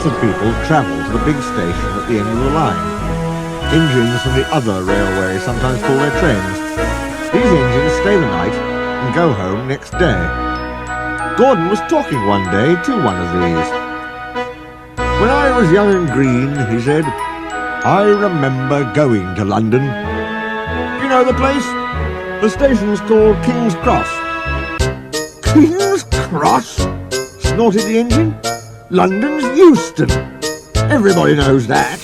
Lots of people travel to the big station at the end of the line. Engines from the other railway sometimes pull their trains. These engines stay the night and go home next day. Gordon was talking one day to one of these. "When I was young and green," he said, "I remember going to London. You know the place? The station's called King's Cross." "King's Cross?" snorted the engine. "London's Euston. Everybody knows that."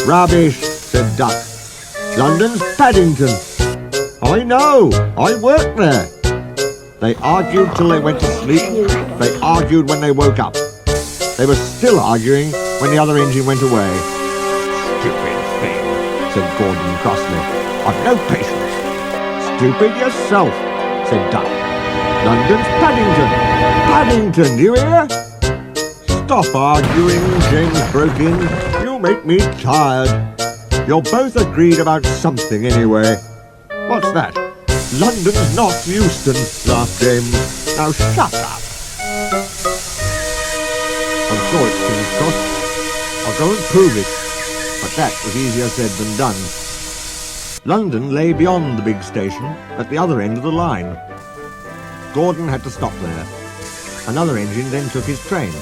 "Rubbish," said Duck. "London's Paddington." "I know. I worked there." They argued till they went to sleep. They argued when they woke up. They were still arguing when the other engine went away. "Stupid thing," said Gordon crossly. "I've no patience." "Stupid yourself," said Duck. "London's Paddington. Paddington, do you hear?" "Stop arguing," James broke in. "You make me tired. You're both agreed about something anyway." "What's that?" "London's not Euston," laughed James. "Now shut up." "I'm sure it's King's Cross. I'll go and prove it." But that was easier said than done. London lay beyond the big station at the other end of the line. Gordon had to stop there. Another engine then took his train.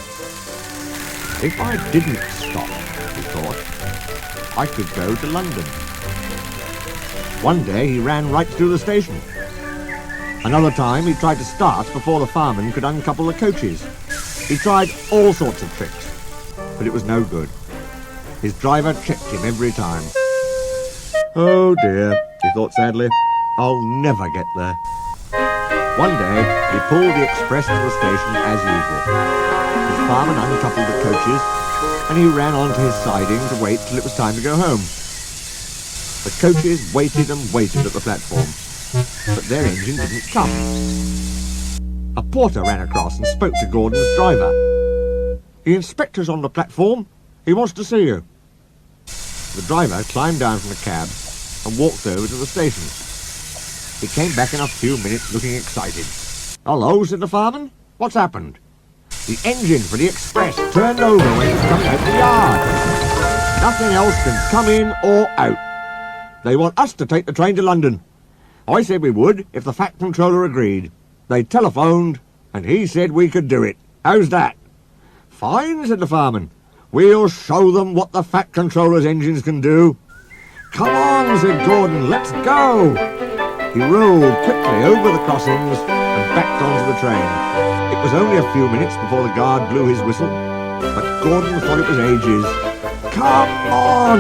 "If I didn't stop," he thought, "I could go to London." One day he ran right through the station. Another time he tried to start before the fireman could uncouple the coaches. He tried all sorts of tricks, but it was no good. His driver checked him every time. "Oh dear," he thought sadly, "I'll never get there." One day he pulled the express to the station as usual. His fireman uncoupled the coaches and he ran onto his siding to wait till it was time to go home. The coaches waited and waited at the platform, but their engine didn't come. A porter ran across and spoke to Gordon's driver. "The inspector's on the platform. He wants to see you." The driver climbed down from the cab and walked over to the station. He came back in a few minutes looking excited. "Hello," said the fireman. "What's happened?" "The engine for the express turned over when it was coming out of the yard. Nothing else can come in or out. They want us to take the train to London. I said we would if the Fat Controller agreed. They telephoned and he said we could do it. How's that?" "Fine," said the fireman. "We'll show them what the Fat Controller's engines can do." "Come on," said Gordon, "let's go." He rolled quickly over the crossings and backed onto the train. It was only a few minutes before the guard blew his whistle, but Gordon thought it was ages. "Come on!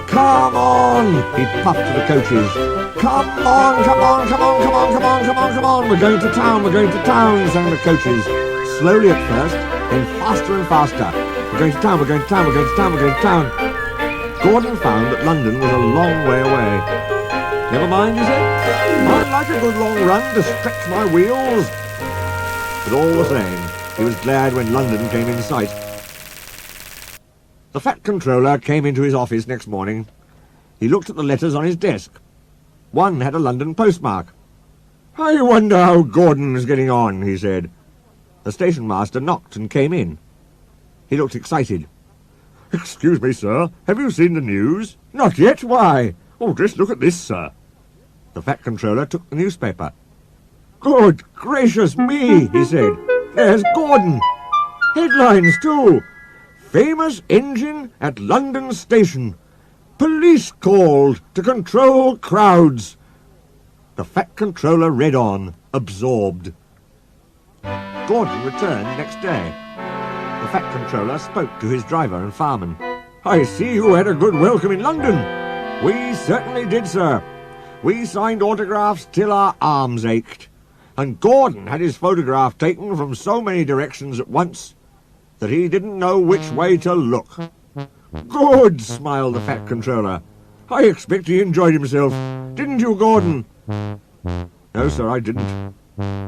Come on!" he puffed to the coaches. "Come on, come on, come on, come on, come on, come on, come on! We're going to town, we're going to town," sang the coaches. Slowly at first, then faster and faster. "We're going to town, we're going to town, we're going to town, we're going to town." Gordon found that London was a long way away. "Never mind," he said. "I'd like a good long run to stretch my wheels." But all the same, he was glad when London came in sight. The Fat Controller came into his office next morning. He looked at the letters on his desk. One had a London postmark. "I wonder how Gordon's getting on," he said. The station master knocked and came in. He looked excited. "Excuse me, sir, have you seen the news?" "Not yet, why?" "Oh, just look at this, sir." The Fat Controller took the newspaper. "Good gracious me," he said. "There's Gordon. Headlines, too. Famous engine at London Station. Police called to control crowds." The Fat Controller read on, absorbed. Gordon returned next day. The Fat Controller spoke to his driver and fireman. "I see you had a good welcome in London." "We certainly did, sir. We signed autographs till our arms ached. And Gordon had his photograph taken from so many directions at once that he didn't know which way to look." "Good," smiled the Fat Controller. "I expect he enjoyed himself. Didn't you, Gordon?" "No, sir, I didn't."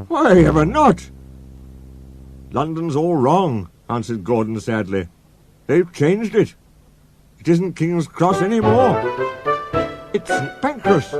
"Why ever not?" "London's all wrong," answered Gordon sadly. "They've changed it. It isn't King's Cross any more. It's St. Pancras."